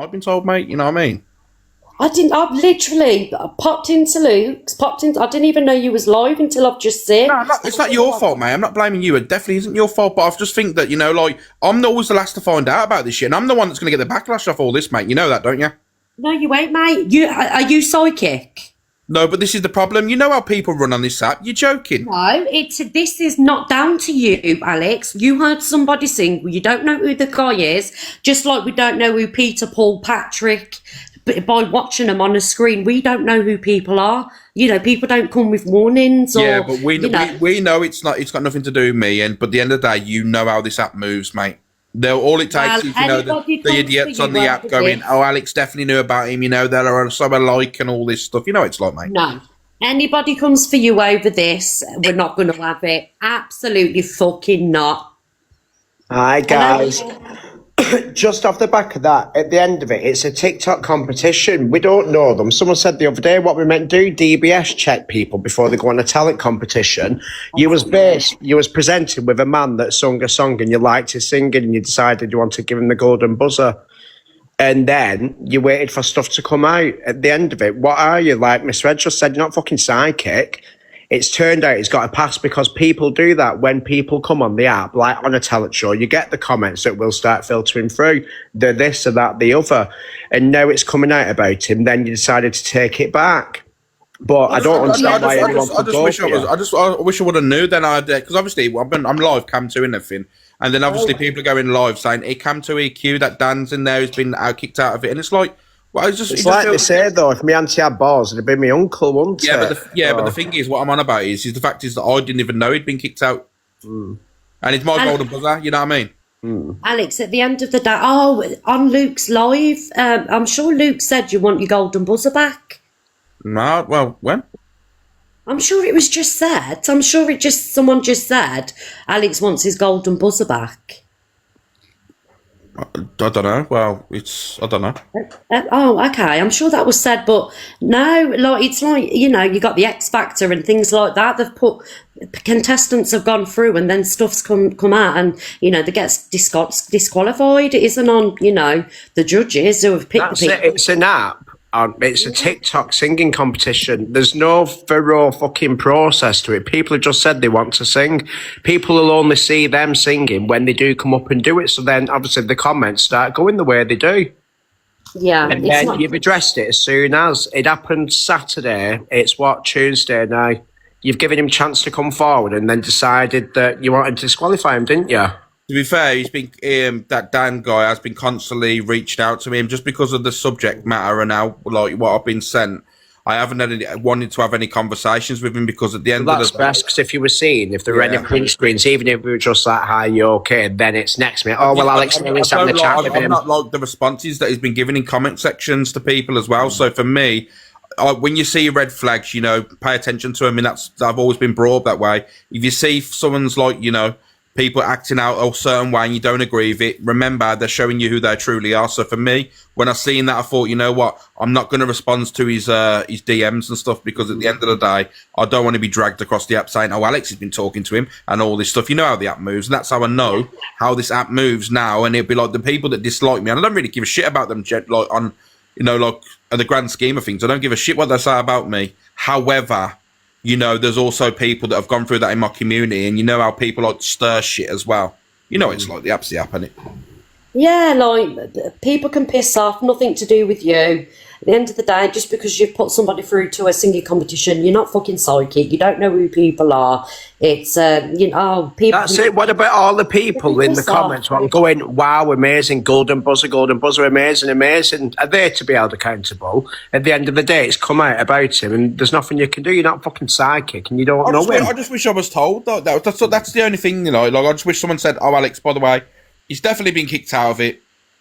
I've been told, mate. You know what I mean? I didn't. I've literally popped into Luke's. Popped in. I didn't even know you was live until I've just seen. No, it's not your fault, mate. I'm not blaming you. It definitely isn't your fault. But I just think that, like, I'm always the last to find out about this shit. And I'm the one that's going to get the backlash off all this, mate. You know that, don't you? No, you ain't, mate. Are you psychic? No, but this is the problem. You know how people run on this app. You're joking. No, this is not down to you, Alex. You heard somebody sing. You don't know who the guy is, just like we don't know who Peter, Paul, Patrick. But by watching them on a screen, we don't know who people are. People don't come with warnings. Yeah, but we know it's not. It's got nothing to do with me. But at the end of the day, you know how this app moves, mate. All it takes is the idiots on the app going, "Oh, Alex definitely knew about him." They're so alike and all this stuff. You know it's like, mate. No. Anybody comes for you over this, we're not going to have it. Absolutely fucking not. Hi, guys. Just off the back of that, at the end of it, it's a TikTok competition. We don't know them. Someone said the other day what we meant to do, DBS check people before they go on a talent competition. You was presented with a man that sung a song and you liked his singing and you decided you want to give him the golden buzzer. And then you waited for stuff to come out. At the end of it, what are you? Like Miss Red just said, you're not fucking psychic. It's turned out it's got a pass because people do that when people come on the app, like on a talent show. You get the comments that will start filtering through, the this or that, the other. And now it's coming out about him, then you decided to take it back. But I don't understand why anyone would go for you. I wish I would have knew then. Because obviously I'm live cam 2 and everything. And then obviously people are going live saying, hey, cam 2 EQ, that Dan's in there, has been kicked out of it. And it's like, well, it's like they say though, if my auntie had balls, it'd have been my uncle, wouldn't it? But the thing is, what I'm on about is the fact is that I didn't even know he'd been kicked out, and it's my golden buzzer. You know what I mean? Alex, at the end of the day, on Luke's live, I'm sure Luke said you want your golden buzzer back. No, well, when? I'm sure it was just said. I'm sure someone just said Alex wants his golden buzzer back. I don't know. Well, I don't know. Okay. I'm sure that was said, but no, like it's like you got the X Factor and things like that. They've put contestants have gone through, and then stuff's come out, and they get disqualified. It isn't on the judges who have picked the people. It's an app. It's a TikTok singing competition. There's no thorough fucking process to it. People have just said they want to sing. People will only see them singing when they do come up and do it. So then, obviously, the comments start going the way they do. Yeah. And then you've addressed it as soon as. It happened Saturday. It's Tuesday now. You've given him a chance to come forward and then decided that you wanted to disqualify him, didn't you? To be fair, he's been that Dan guy has been constantly reached out to him just because of the subject matter and how what I've been sent. I haven't wanted to have any conversations with him because at the end of the day, that's best because if there were any print screens, even if we were just like, "Hi, you okay?" Then it's next minute. Oh well, Alex, let's have the chat with him. I'm not like the responses that he's been giving in comment sections to people as well. So for me, when you see red flags, pay attention to them, and I've always been brought up that way. If you see someone's like people acting out a certain way and you don't agree with it, remember they're showing you who they truly are. So for me, when I seen that, I thought, you know what, I'm not going to respond to his DMs and stuff because at the end of the day, I don't want to be dragged across the app saying, oh, Alex has been talking to him and all this stuff. You know how the app moves, and that's how I know how this app moves now. And it'd be like the people that dislike me, and I don't really give a shit about them, like on, like in the grand scheme of things, I don't give a shit what they say about me. However, there's also people that have gone through that in my community, and you know how people like stir shit as well. It's like the app's the app, isn't it? Yeah, like people can piss off, nothing to do with you. At the end of the day, just because you've put somebody through to a singing competition, you're not fucking psychic. You don't know who people are. It's people. That's it. What about all the people in the comments? I'm going, wow, amazing, golden buzzer, amazing. Are they to be held accountable? At the end of the day, it's come out about him, and there's nothing you can do. You're not fucking psychic, and you don't know him. I just wish I was told though. That's the only thing, Like I just wish someone said, "Oh, Alex, by the way, he's definitely been kicked out of it.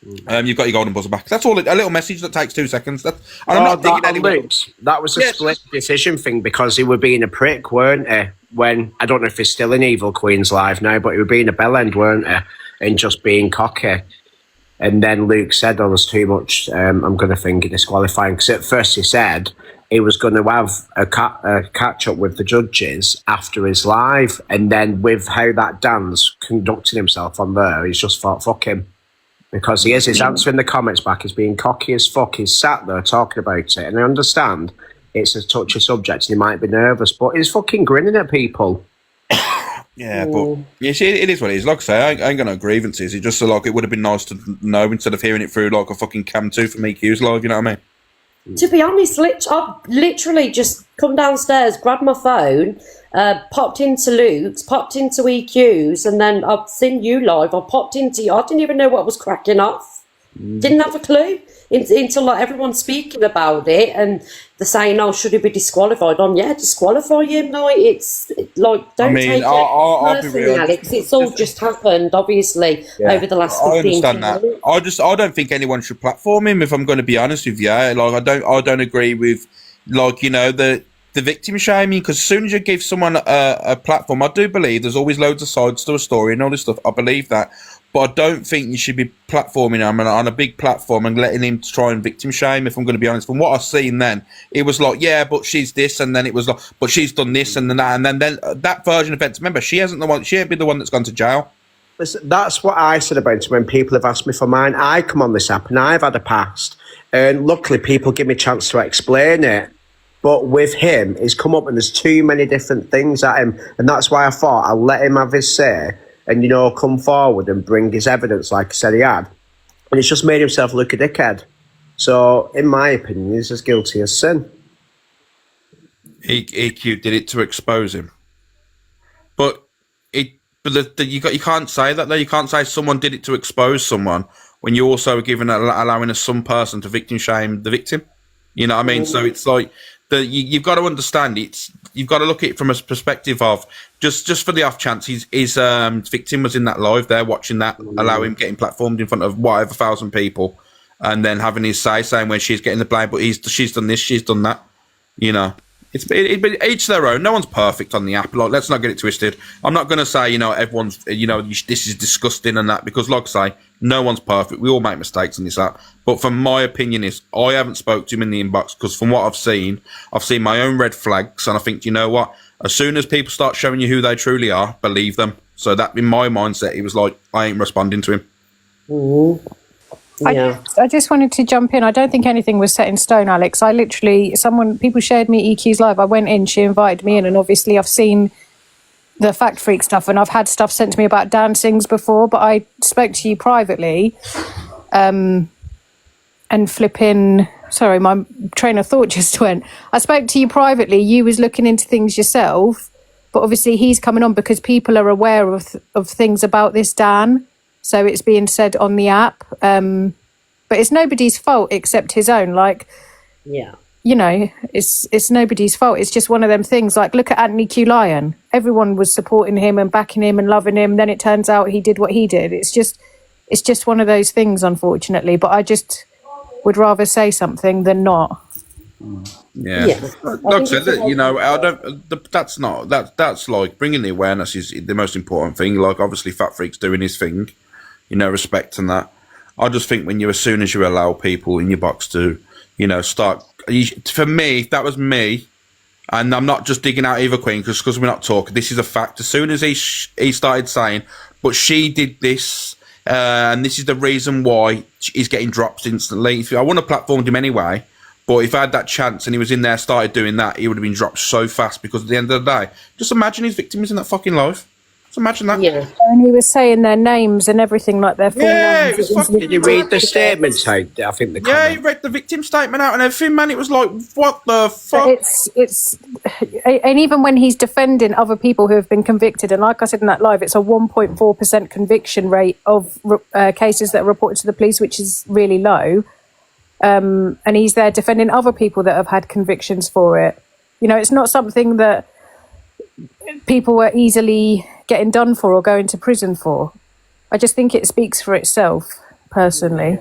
You've got your golden buzzer back." That's all. A little message that takes 2 seconds. I'm not thinking anyone. That was a split decision thing because he were being a prick, weren't he? When I don't know if he's still in Evil Queen's live now, but he were being a bellend, weren't he? And just being cocky. And then Luke said, "Oh, there's too much. I'm going to think it disqualifying." Because at first he said he was going to have a catch up with the judges after his live, and then with how that Dan's conducting himself on there, he's just thought, "Fuck him." because he is. He's answering the comments back. He's being cocky as fuck. He's sat there talking about it, and I understand it's a touchy subject. And he might be nervous, but he's fucking grinning at people. Yeah, but you see, it is what it is. Like I say, I ain't got no grievances. It's just like it would have been nice to know instead of hearing it through like a fucking cam 2 from EQ's live. You know what I mean? To be honest, I've literally just come downstairs, grabbed my phone, popped into Luke's, popped into EQ's, and then I've seen you live. I popped into you. I didn't even know what was cracking off. Didn't have a clue until like everyone's speaking about it, and they're saying, "Oh, should he be disqualified?" Disqualify him. Like don't take it personally, Alex. It's all just happened, obviously, over the last 15 I understand that. minutes. I don't think anyone should platform him. If I'm going to be honest with you, like I don't agree with like the victim shaming, because as soon as you give someone a platform, I do believe there's always loads of sides to a story and all this stuff. I believe that. But I don't think you should be platforming him on a big platform and letting him try and victim shame, if I'm going to be honest. From what I've seen then, it was like, yeah, but she's this, and then it was like, but she's done this and then that, and then that version of events. Remember, she ain't been the one that's gone to jail. Listen, that's what I said about it when people have asked me for mine. I come on this app and I've had a past, and luckily people give me a chance to explain it. But with him, he's come up and there's too many different things at him, and that's why I thought I'll let him have his say and, come forward and bring his evidence like he said he had. And it's just made himself look a dickhead. So, in my opinion, he's as guilty as sin. EQ did it to expose him. But you can't say that, though. You can't say someone did it to expose someone when you're also allowing some person to victim shame the victim. You know what I mean? So it's like you've got to understand you've got to look at it from a perspective of just for the off chance his victim was in that live there watching that, allow him getting platformed in front of whatever 1,000 people, and then having his say saying when she's getting the blame, but she's done this, she's done that. It's each their own. No one's perfect on the app. Like, let's not get it twisted. I'm not going to say everyone's this is disgusting and that, because like I say, no one's perfect. We all make mistakes in this app. But from my opinion is I haven't spoke to him in the inbox, because from what I've seen my own red flags, and I think, you know what? As soon as people start showing you who they truly are, believe them. So that in my mindset, he was like, I ain't responding to him. Yeah. I just wanted to jump in. I don't think anything was set in stone, Alex. People shared me EQ's live. I went in, she invited me in, and obviously I've seen the Fact Freak stuff, and I've had stuff sent to me about dancings before, but I spoke to you privately, and sorry, my train of thought just went. I spoke to you privately. You was looking into things yourself, but obviously he's coming on because people are aware of things about this Dan. So it's being said on the app, but it's nobody's fault except his own. Like, Yeah. It's nobody's fault. It's just one of them things. Like, look at Anthony Q. Lyon. Everyone was supporting him and backing him and loving him. Then it turns out he did what he did. It's just one of those things, unfortunately. But I just would rather say something than not. Yeah. Like I said, I don't. That's like bringing the awareness is the most important thing. Like, obviously, Fat Freak's doing his thing, respect and that. I just think as soon as you allow people in your box to, start. For me, if that was me, and I'm not just digging out Eva Queen because we're not talking. This is a fact. As soon as he started saying, but she did this, and this is the reason why he's getting dropped instantly. I wouldn't have platformed him anyway. But if I had that chance and he was in there, started doing that, he would have been dropped so fast, because at the end of the day, just imagine his victim is in that fucking live. Just imagine that. Yeah. And he was saying their names and everything, like their full names. It was fucking... Did you read the statement out? I think the comment. he read the victim statement out and everything, man. It was like, what the fuck? And even when he's defending other people who have been convicted, and like I said in that live, it's a 1.4% conviction rate of cases that are reported to the police, which is really low. And he's there defending other people that have had convictions for it. It's not something that people were easily getting done for or going to prison for. I just think it speaks for itself, personally.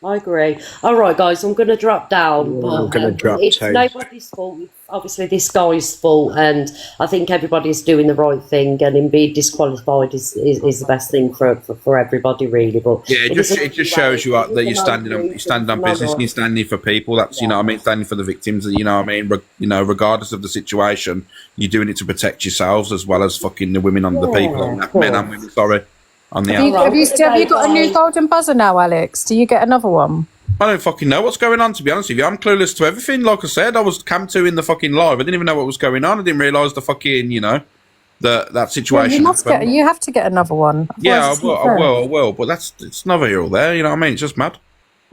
I agree. All right, guys, I'm going to drop down. I'm going to drop It's too. nobody's fault. Obviously, this guy's fault, and I think everybody's doing the right thing, and him being disqualified is the best thing for everybody, really. But it just shows you that you're standing on business and you're standing for people. That's standing for the victims. Regardless of the situation, you're doing it to protect yourselves as well as fucking the women on the people, men and women. Sorry. on the Have you, app. have you got a new golden buzzer now, Alex? Do you get another one? I don't fucking know what's going on, to be honest with you. I'm clueless to everything. Like I said, I was cam 2 in the fucking live. I didn't even know what was going on. I didn't realise the fucking, that Yeah, situation. you have to get another one. Yeah, Otherwise I it's not fair. will. But it's neither here or there. You know what I mean? It's just mad.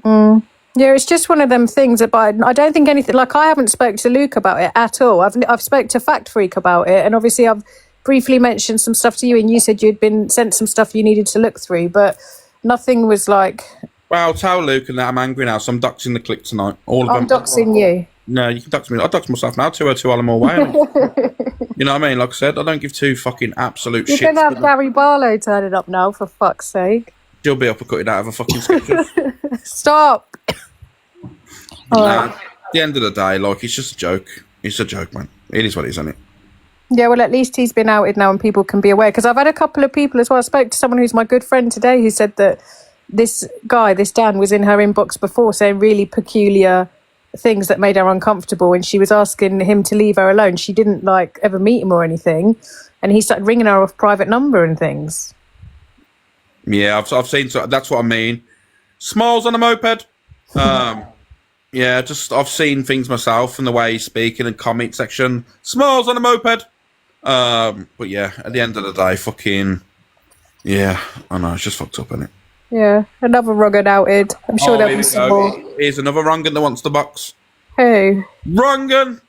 Yeah, it's just one of them things that I don't think anything. Like, I haven't spoke to Luke about it at all. I've spoke to Fact Freak about it, and obviously I've briefly mentioned some stuff to you, and you said you'd been sent some stuff you needed to look through, but nothing was like. Well, I'll tell Luke and that I'm angry now, so I'm doxing the click tonight. All of I'm them. doxing you. No, you can dox me. I'll dox myself now. 202 Alamo Way. You know what I mean? Like I said, I don't give two fucking absolute You're shit. going to have Gary Barlow turning up now, for fuck's sake. She'll be uppercutted out of a fucking sketches. Stop. At the end of the day, like, it's just a joke. It's a joke, man. It is what it is, isn't it? Yeah, well, at least he's been outed now and people can be aware. Because I've had a couple of people as well. I spoke to someone who's my good friend today who said that this Dan, was in her inbox before saying really peculiar things that made her uncomfortable, and she was asking him to leave her alone. She didn't, like, ever meet him or anything. And he started ringing her off private number and things. Yeah, I've seen. So that's what I mean. Smiles on a moped. Yeah, just I've seen things myself and the way he's speaking and comment section. Smiles on a moped. But yeah, at the end of the day, fucking yeah, I know it's just fucked up, isn't it? Yeah, another rugged outed. I'm sure there'll here be we some go. more. Here's another Rungan that wants the box. Who? Rungan.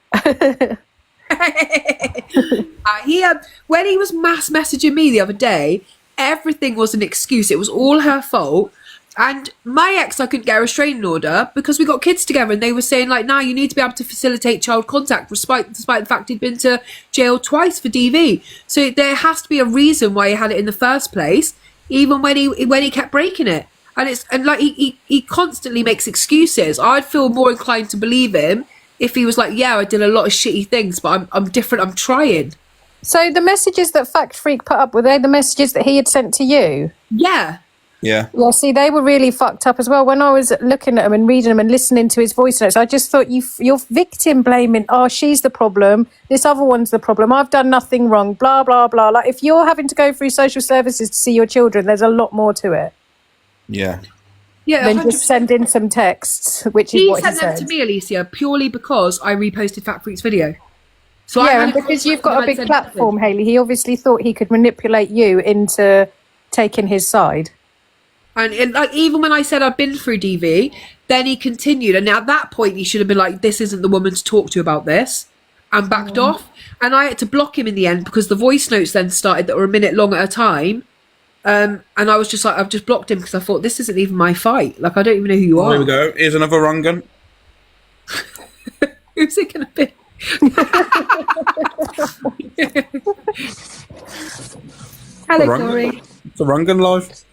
When he was mass messaging me the other day, everything was an excuse. It was all her fault. And my ex, I couldn't get a restraining order because we got kids together, and they were saying, like, now you need to be able to facilitate child contact despite the fact he'd been to jail twice for DV. So there has to be a reason why he had it in the first place, even when he kept breaking it. And like he constantly makes excuses. I'd feel more inclined to believe him if he was like, yeah, I did a lot of shitty things, but I'm different. I'm trying. So the messages that Fact Freak put up, were they the messages that he had sent to you? Yeah. Yeah. Yeah, see, they were really fucked up as well. When I was looking at them and reading them and listening to his voice notes, I just thought you're victim blaming. Oh, she's the problem. This other one's the problem. I've done nothing wrong. Blah, blah, blah. Like, if you're having to go through social services to see your children, there's a lot more to it Yeah. Yeah, than 100%. just send in some texts, which is He what he sent them said. to me, Alicia, purely because I reposted Fat Freak's video. So I Yeah, had and a because you've got a contact big with him, I'd sent platform, Hayley, he obviously thought he could manipulate you into taking his side. And like, even when I said I've been through DV, then he continued. And at that point, he should have been like, this isn't the woman to talk to about this, and backed off. And I had to block him in the end because the voice notes then started that were a minute long at a time. And I was just like, I've just blocked him because I thought, this isn't even my fight. Like, I don't even know who you are. Here we go. Here's another Rungan. Who's it going to be? Hello, Corey. It's a Rungan live.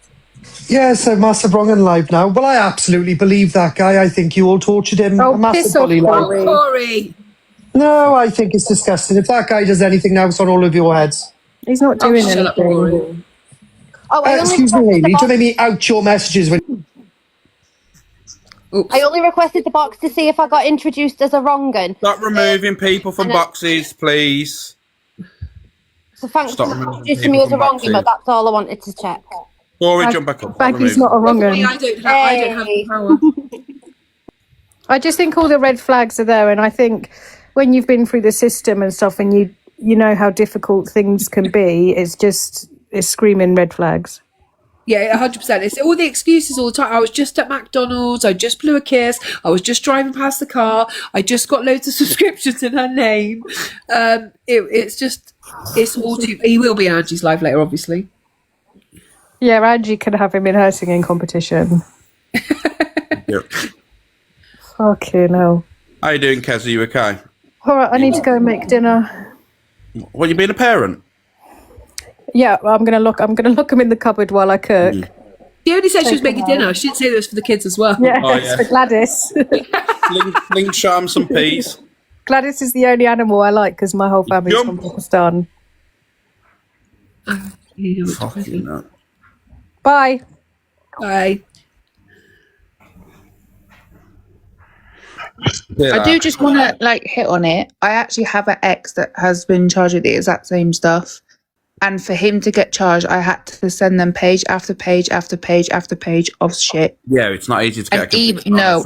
Yeah, so massive wrong in live now. Well, I absolutely believe that guy. I think you all tortured him. Oh, a massive piss off, bully live. Corey. Corey. No, I think it's disgusting. If that guy does anything now, it's on all of your heads. He's not Oh, doing shut up, anything. Corey. Oh, Excuse me, Hayley. Don't make me out your messages when. I only requested the box to see if I got introduced as a wrong'un. Stop removing people from boxes, please. So thanks Stop for removing introducing me people as a from wrong'un, boxes. but that's all I wanted to check. Corey, jump back up. Baggy's not a wrong I one. don't have the power. I just think all the red flags are there, and I think when you've been through the system and stuff, and you know how difficult things can be, it's screaming red flags. Yeah, 100%. It's all the excuses all the time. I was just at McDonald's. I just blew a kiss. I was just driving past the car. I just got loads of subscriptions in her name. It's all too. He will be in Angie's live later, obviously. Yeah, Angie can have him in her singing competition. Yeah. Fucking hell. How you doing, Kez? Are you okay? All right, I need to go and make dinner. What, you being a parent? Yeah, I'm gonna look him in the cupboard while I cook. She only said she was making dinner. She didn't say this for the kids as well. Yeah, Oh, it's yeah. for Gladys. Fling charm some peas. Gladys is the only animal I like because my whole family's Jump. from Pakistan. Fucking hell. Bye. Bye. Yeah. I do just want to hit on it. I actually have an ex that has been charged with the exact same stuff, And for him to get charged, I had to send them page after page after page after page of shit. Yeah, it's not easy to get.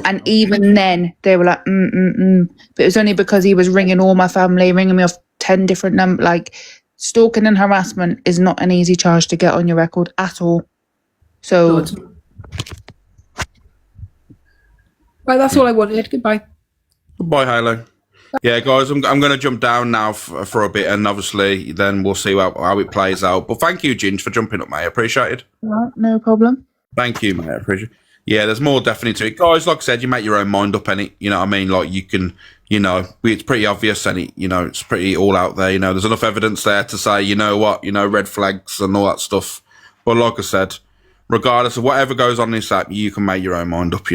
And even then they were like, But it was only because he was ringing all my family, ringing me off 10 different numbers. Like, stalking and harassment is not an easy charge to get on your record at all. So, Right, that's all I wanted. Goodbye. Goodbye, Halo. Yeah, guys, I'm going to jump down now for a bit, and obviously then we'll see how it plays out. But thank you, Ginge, for jumping up, mate. I appreciate it. no problem. Thank you, mate. I appreciate it. Yeah, there's more definitely to it. Guys, like I said, you make your own mind up, and you know what I mean? Like, you can, you know, it's pretty obvious, and it's pretty all out there. You know, there's enough evidence there to say, you know what, red flags and all that stuff. But like I said, regardless of whatever goes on in this app, you can make your own mind up,